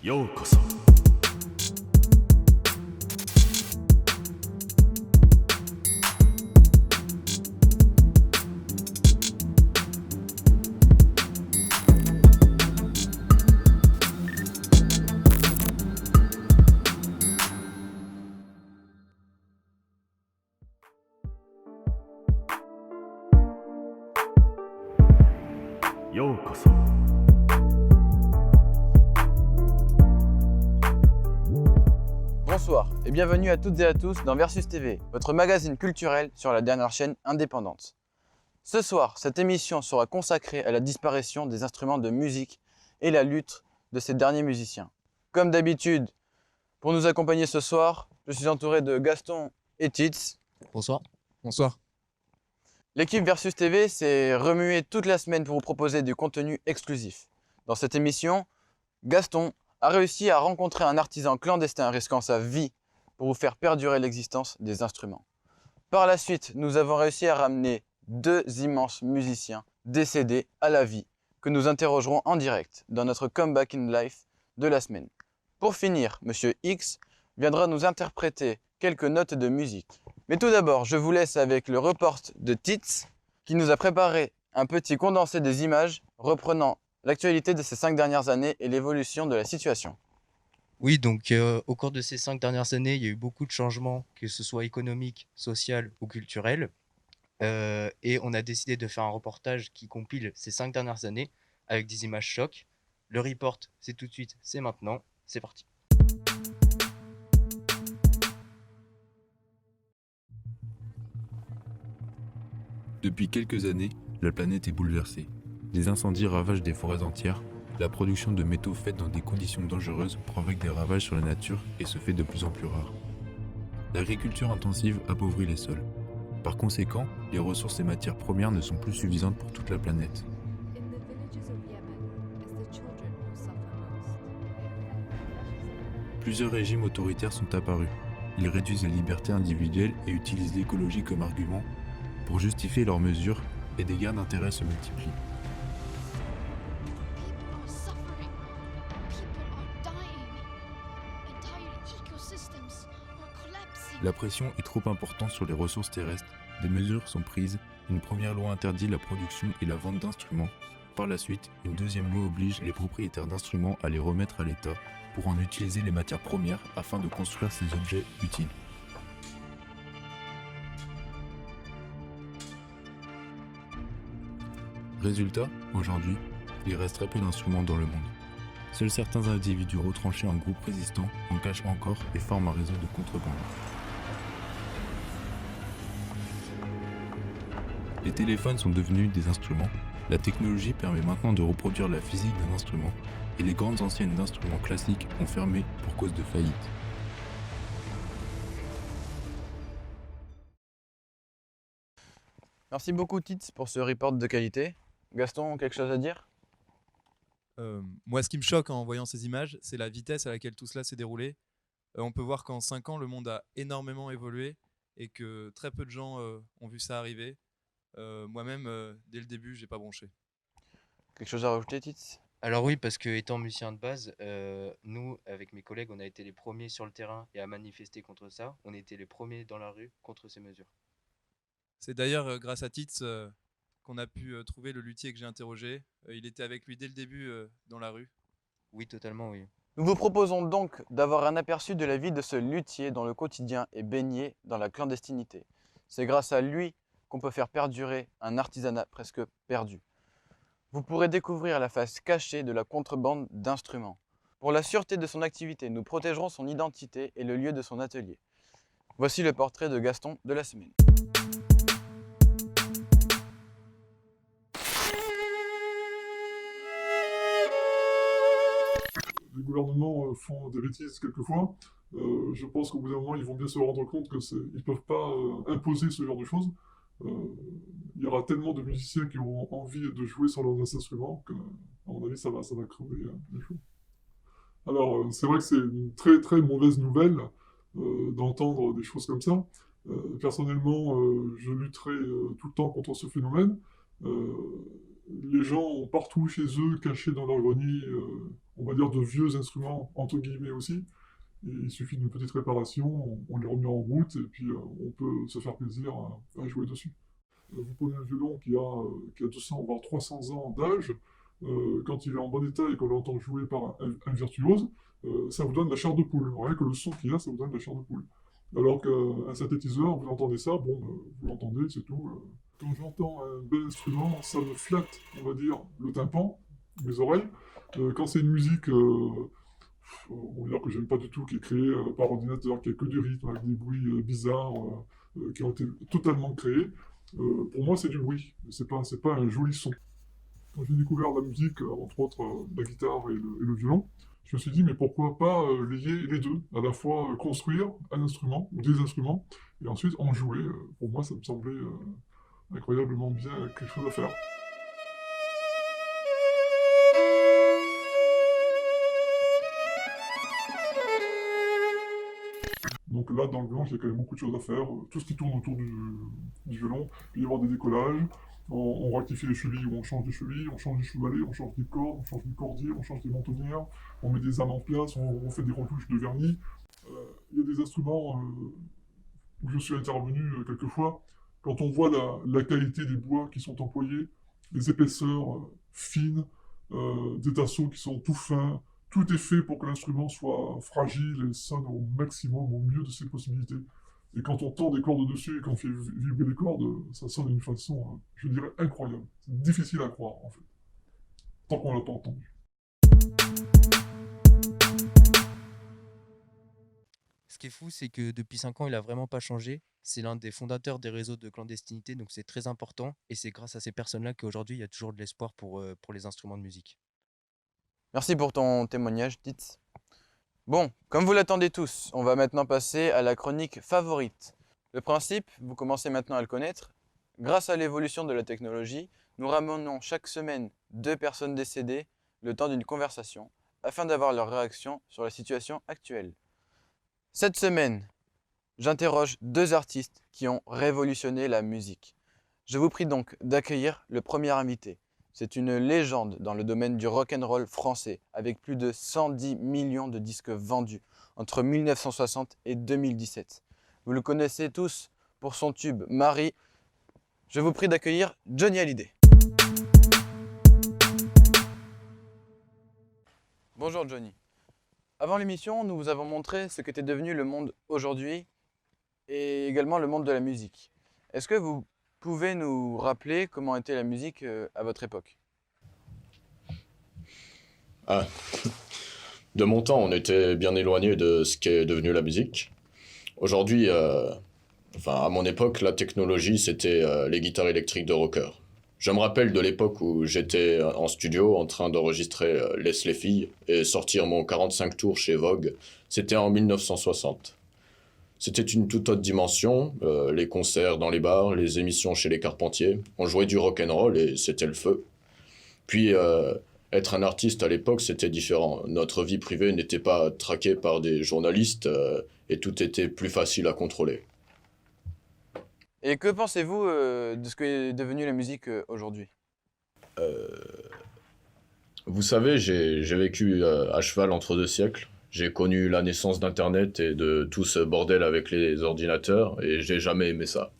ようこそようこそ Bonsoir et bienvenue à toutes et à tous dans Versus TV, votre magazine culturel sur la dernière chaîne indépendante. Ce soir, cette émission sera consacrée à la disparition des instruments de musique et la lutte de ces derniers musiciens. Comme d'habitude, pour nous accompagner ce soir, je suis entouré de Gaston et Tits. Bonsoir. Bonsoir. L'équipe Versus TV s'est remuée toute la semaine pour vous proposer du contenu exclusif. Dans cette émission, Gaston a réussi à rencontrer un artisan clandestin risquant sa vie pour vous faire perdurer l'existence des instruments. Par la suite, nous avons réussi à ramener deux immenses musiciens décédés à la vie que nous interrogerons en direct dans notre Comeback in Life de la semaine. Pour finir, Monsieur X viendra nous interpréter quelques notes de musique. Mais tout d'abord, je vous laisse avec le report de Tits qui nous a préparé un petit condensé des images reprenant l'actualité de ces 5 dernières années et l'évolution de la situation. Oui, donc au cours de ces 5 dernières années, il y a eu beaucoup de changements, que ce soit économique, social ou culturel. Et on a décidé de faire un reportage qui compile ces 5 dernières années avec des images chocs. Le report, c'est tout de suite, c'est maintenant, c'est parti. Depuis quelques années, la planète est bouleversée. Les incendies ravagent des forêts entières. La production de métaux faite dans des conditions dangereuses provoque des ravages sur la nature et se fait de plus en plus rare. L'agriculture intensive appauvrit les sols. Par conséquent, les ressources et matières premières ne sont plus suffisantes pour toute la planète. Plusieurs régimes autoritaires sont apparus. Ils réduisent les libertés individuelles et utilisent l'écologie comme argument pour justifier leurs mesures, et des guerres d'intérêt se multiplient. La pression est trop importante sur les ressources terrestres, des mesures sont prises, une première loi interdit la production et la vente d'instruments. Par la suite, une deuxième loi oblige les propriétaires d'instruments à les remettre à l'État pour en utiliser les matières premières afin de construire ces objets utiles. Résultat, aujourd'hui, il reste très peu d'instruments dans le monde. Seuls certains individus retranchés en groupes résistants en cachent encore et forment un réseau de contrebande. Les téléphones sont devenus des instruments. La technologie permet maintenant de reproduire la physique d'un instrument et les grandes anciennes d'instruments classiques ont fermé pour cause de faillite. Merci beaucoup Tits pour ce report de qualité. Gaston, quelque chose à dire ? Moi, ce qui me choque en voyant ces images, c'est la vitesse à laquelle tout cela s'est déroulé. On peut voir qu'en 5 ans, le monde a énormément évolué et que très peu de gens ont vu ça arriver. Moi-même, dès le début, j'ai pas bronché. Quelque chose à rajouter Tits ? Alors oui, parce que étant musicien de base, nous, avec mes collègues, on a été les premiers sur le terrain et à manifester contre ça. On était les premiers dans la rue contre ces mesures. C'est d'ailleurs grâce à Tits qu'on a pu trouver le luthier que j'ai interrogé. Il était avec lui dès le début dans la rue. Oui, totalement, oui. Nous vous proposons donc d'avoir un aperçu de la vie de ce luthier dont le quotidien est baigné dans la clandestinité. C'est grâce à lui qu'on peut faire perdurer un artisanat presque perdu. Vous pourrez découvrir la face cachée de la contrebande d'instruments. Pour la sûreté de son activité, nous protégerons son identité et le lieu de son atelier. Voici le portrait de Gaston de la semaine. Les gouvernements font des bêtises quelquefois. Je pense qu'au bout d'un moment, ils vont bien se rendre compte qu'ils ne peuvent pas imposer ce genre de choses. Il y aura tellement de musiciens qui auront envie de jouer sur leurs instruments que, à mon avis, ça va crever les choses. Alors, c'est vrai que c'est une très très mauvaise nouvelle d'entendre des choses comme ça. Personnellement, je lutterai tout le temps contre ce phénomène. Les gens ont partout chez eux, cachés dans leur grenier, on va dire dire, de vieux instruments, entre guillemets aussi. Et il suffit d'une petite réparation, on les remet en route et puis on peut se faire plaisir à jouer dessus. Vous prenez un violon qui a 200 voire 300 ans d'âge, quand il est en bon état et qu'on l'entend jouer par un virtuose, ça vous donne de la chair de poule. Rien que le son qu'il a, ça vous donne de la chair de poule. Alors qu'un synthétiseur, vous entendez ça, bon, vous l'entendez, c'est tout. Quand j'entends un bel instrument, ça me flatte, on va dire, le tympan, mes oreilles. Quand c'est une musique, on va dire que j'aime pas du tout, qui est créée par ordinateur, qui a que du rythme, avec des bruits bizarres, qui ont été totalement créés, pour moi c'est du bruit, c'est pas un joli son. Quand j'ai découvert la musique, entre autres la guitare et le violon, je me suis dit mais pourquoi pas lier les deux, à la fois construire un instrument, ou des instruments, et ensuite en jouer. Pour moi ça me semblait incroyablement bien quelque chose à faire. Donc là, dans le violon, il y a quand même beaucoup de choses à faire. Tout ce qui tourne autour du violon, il peut y avoir des décollages, on rectifie les chevilles ou on change des chevilles, on change des chevalets, on change des cordes, on change des cordiers, on change des mentonnières, on met des âmes en place, on fait des retouches de vernis. Il y a des instruments où je suis intervenu quelquefois. Quand on voit la qualité des bois qui sont employés, les épaisseurs fines, des tasseaux qui sont tout fins, tout est fait pour que l'instrument soit fragile et sonne au maximum, au mieux de ses possibilités. Et quand on tend des cordes dessus et qu'on fait vibrer les cordes, ça sonne d'une façon, je dirais, incroyable. C'est difficile à croire, en fait, tant qu'on l'a pas entendu. Ce qui est fou, c'est que depuis 5 ans, il a vraiment pas changé. C'est l'un des fondateurs des réseaux de clandestinité, donc c'est très important. Et c'est grâce à ces personnes-là qu'aujourd'hui, il y a toujours de l'espoir pour les instruments de musique. Merci pour ton témoignage, Tits. Bon, comme vous l'attendez tous, on va maintenant passer à la chronique favorite. Le principe, vous commencez maintenant à le connaître. Grâce à l'évolution de la technologie, nous ramenons chaque semaine 2 personnes décédées le temps d'une conversation, afin d'avoir leur réaction sur la situation actuelle. Cette semaine, j'interroge 2 artistes qui ont révolutionné la musique. Je vous prie donc d'accueillir le premier invité. C'est une légende dans le domaine du rock'n'roll français, avec plus de 110 millions de disques vendus entre 1960 et 2017. Vous le connaissez tous pour son tube Marie. Je vous prie d'accueillir Johnny Hallyday. Bonjour Johnny. Avant l'émission, nous vous avons montré ce qu'était devenu le monde aujourd'hui et également le monde de la musique. Est-ce que vous pouvez nous rappeler comment était la musique à votre époque? Ah, de mon temps, on était bien éloigné de ce qu'est devenu la musique. Aujourd'hui, à mon époque, la technologie, c'était les guitares électriques de rocker. Je me rappelle de l'époque où j'étais en studio en train d'enregistrer Laisse les filles et sortir mon 45 tours chez Vogue. C'était en 1960. C'était une toute autre dimension, les concerts dans les bars, les émissions chez les Carpentiers. On jouait du rock'n'roll et c'était le feu. Puis, être un artiste à l'époque, c'était différent. Notre vie privée n'était pas traquée par des journalistes et tout était plus facile à contrôler. Et que pensez-vous de ce qu'est devenue la musique aujourd'hui? Vous savez, j'ai vécu à cheval entre 2 siècles. J'ai connu la naissance d'Internet et de tout ce bordel avec les ordinateurs, et j'ai jamais aimé ça.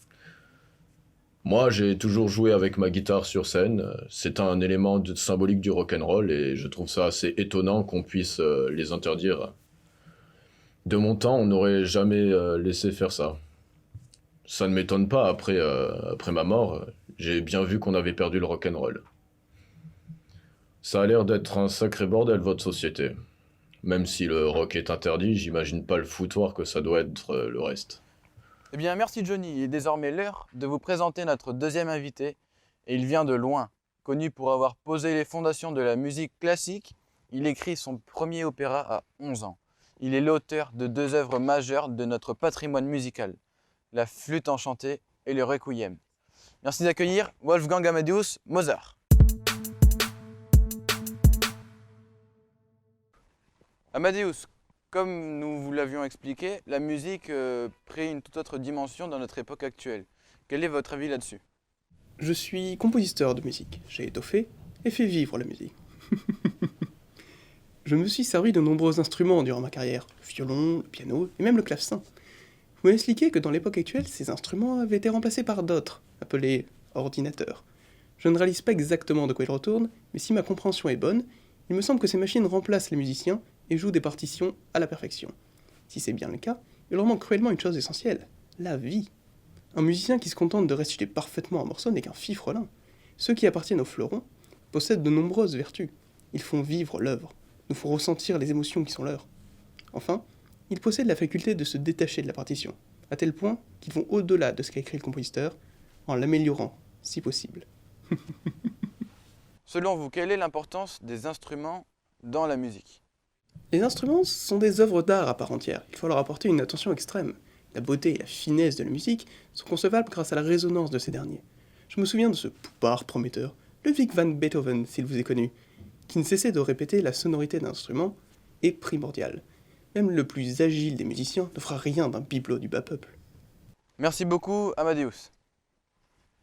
Moi, j'ai toujours joué avec ma guitare sur scène. C'est un élément symbolique du rock'n'roll, et je trouve ça assez étonnant qu'on puisse les interdire. De mon temps, on n'aurait jamais laissé faire ça. Ça ne m'étonne pas, après ma mort, j'ai bien vu qu'on avait perdu le rock'n'roll. Ça a l'air d'être un sacré bordel, votre société. Même si le rock est interdit, j'imagine pas le foutoir que ça doit être le reste. Eh bien, merci Johnny. Il est désormais l'heure de vous présenter notre deuxième invité. Et il vient de loin. Connu pour avoir posé les fondations de la musique classique, il écrit son premier opéra à 11 ans. Il est l'auteur de 2 œuvres majeures de notre patrimoine musical, la flûte enchantée et le requiem. Merci d'accueillir Wolfgang Amadeus Mozart. Amadeus, comme nous vous l'avions expliqué, la musique prit une toute autre dimension dans notre époque actuelle. Quel est votre avis là-dessus? Je suis compositeur de musique. J'ai étoffé et fait vivre la musique. Je me suis servi de nombreux instruments durant ma carrière, le violon, le piano et même le clavecin. Vous m'avez expliqué que dans l'époque actuelle, ces instruments avaient été remplacés par d'autres, appelés ordinateurs. Je ne réalise pas exactement de quoi ils retournent, mais si ma compréhension est bonne, il me semble que ces machines remplacent les musiciens et jouent des partitions à la perfection. Si c'est bien le cas, il leur manque cruellement une chose essentielle, la vie. Un musicien qui se contente de restituer parfaitement un morceau n'est qu'un fifrelin. Ceux qui appartiennent aux fleurons possèdent de nombreuses vertus. Ils font vivre l'œuvre, nous font ressentir les émotions qui sont leurs. Enfin, ils possèdent la faculté de se détacher de la partition, à tel point qu'ils vont au-delà de ce qu'a écrit le compositeur, en l'améliorant, si possible. Selon vous, quelle est l'importance des instruments dans la musique? Les instruments sont des œuvres d'art à part entière, il faut leur apporter une attention extrême. La beauté et la finesse de la musique sont concevables grâce à la résonance de ces derniers. Je me souviens de ce poupard prometteur, Ludwig van Beethoven, s'il vous est connu, qui ne cessait de répéter la sonorité d'un instrument est primordial. Même le plus agile des musiciens ne fera rien d'un bibelot du bas peuple. Merci beaucoup, Amadeus.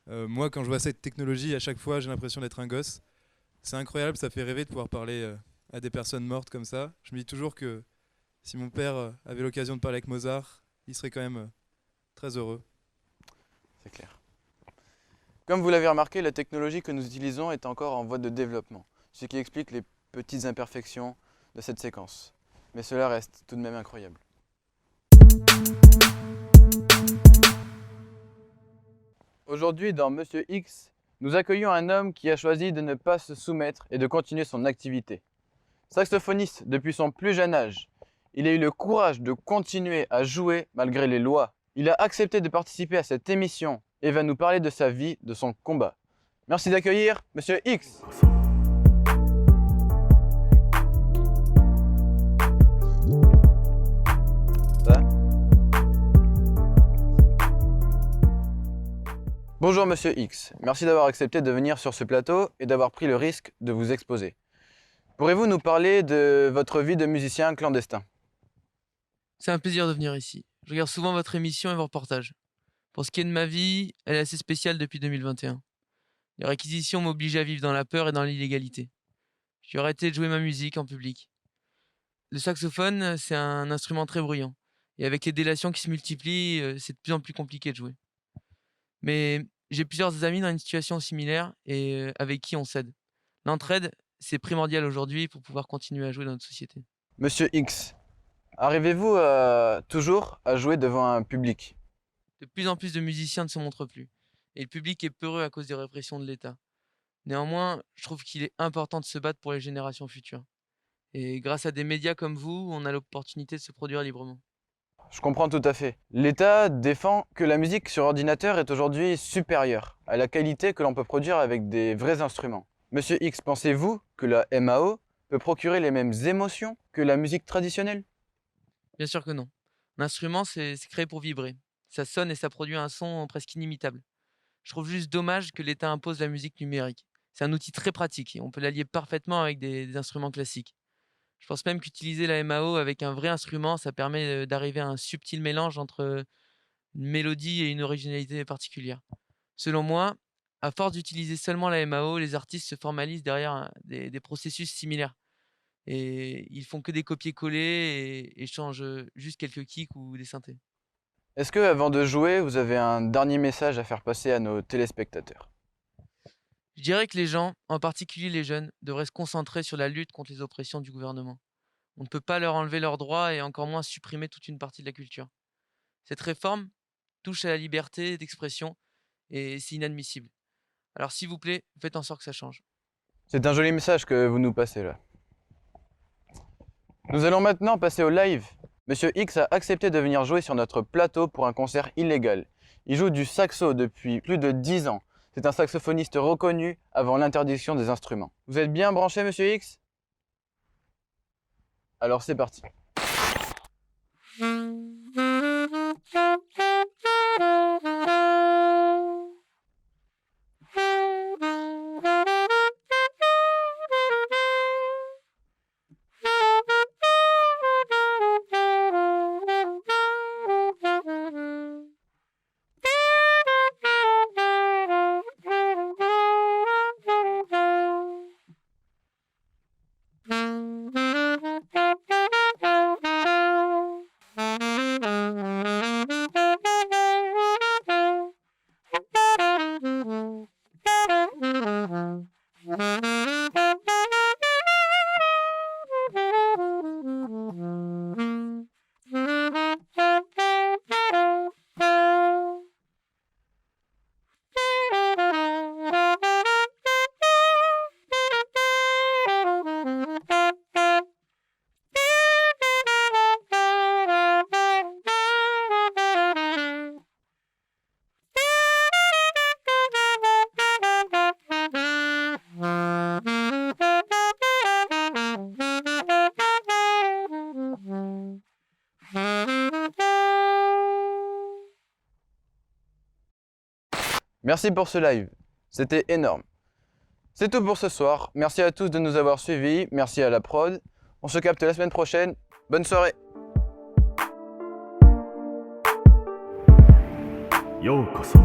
Moi, quand je vois cette technologie, à chaque fois, j'ai l'impression d'être un gosse. C'est incroyable, ça fait rêver de pouvoir parler à des personnes mortes comme ça. Je me dis toujours que si mon père avait l'occasion de parler avec Mozart, il serait quand même très heureux. C'est clair. Comme vous l'avez remarqué, la technologie que nous utilisons est encore en voie de développement, ce qui explique les petites imperfections de cette séquence. Mais cela reste tout de même incroyable. Aujourd'hui, dans Monsieur X, nous accueillons un homme qui a choisi de ne pas se soumettre et de continuer son activité. Saxophoniste depuis son plus jeune âge, il a eu le courage de continuer à jouer malgré les lois. Il a accepté de participer à cette émission et va nous parler de sa vie, de son combat. Merci d'accueillir Monsieur X. Ça va ? Bonjour Monsieur X, merci d'avoir accepté de venir sur ce plateau et d'avoir pris le risque de vous exposer. Pourriez-vous nous parler de votre vie de musicien clandestin? C'est un plaisir de venir ici. Je regarde souvent votre émission et vos reportages. Pour ce qui est de ma vie, elle est assez spéciale depuis 2021. Les réquisitions m'obligent à vivre dans la peur et dans l'illégalité. J'ai arrêté de jouer ma musique en public. Le saxophone, c'est un instrument très bruyant. Et avec les délations qui se multiplient, c'est de plus en plus compliqué de jouer. Mais j'ai plusieurs amis dans une situation similaire et avec qui on s'aide. L'entraide, c'est primordial aujourd'hui pour pouvoir continuer à jouer dans notre société. Monsieur X, arrivez-vous toujours à jouer devant un public? De plus en plus de musiciens ne se montrent plus. Et le public est peureux à cause des répressions de l'État. Néanmoins, je trouve qu'il est important de se battre pour les générations futures. Et grâce à des médias comme vous, on a l'opportunité de se produire librement. Je comprends tout à fait. L'État défend que la musique sur ordinateur est aujourd'hui supérieure à la qualité que l'on peut produire avec des vrais instruments. Monsieur X, pensez-vous que la MAO peut procurer les mêmes émotions que la musique traditionnelle? Bien sûr que non. L'instrument, c'est créé pour vibrer. Ça sonne et ça produit un son presque inimitable. Je trouve juste dommage que l'État impose la musique numérique. C'est un outil très pratique et on peut l'allier parfaitement avec des instruments classiques. Je pense même qu'utiliser la MAO avec un vrai instrument, ça permet d'arriver à un subtil mélange entre une mélodie et une originalité particulière. Selon moi, à force d'utiliser seulement la MAO, les artistes se formalisent derrière des processus similaires. Et ils font que des copier-coller et changent juste quelques kicks ou des synthés. Est-ce que, avant de jouer, vous avez un dernier message à faire passer à nos téléspectateurs? Je dirais que les gens, en particulier les jeunes, devraient se concentrer sur la lutte contre les oppressions du gouvernement. On ne peut pas leur enlever leurs droits et encore moins supprimer toute une partie de la culture. Cette réforme touche à la liberté d'expression et c'est inadmissible. Alors s'il vous plaît, faites en sorte que ça change. C'est un joli message que vous nous passez là. Nous allons maintenant passer au live. Monsieur X a accepté de venir jouer sur notre plateau pour un concert illégal. Il joue du saxo depuis plus de 10 ans. C'est un saxophoniste reconnu avant l'interdiction des instruments. Vous êtes bien branché, Monsieur X? Alors c'est parti. Merci pour ce live, c'était énorme. C'est tout pour ce soir, merci à tous de nous avoir suivis, merci à la prod. On se capte la semaine prochaine, bonne soirée. ようこそ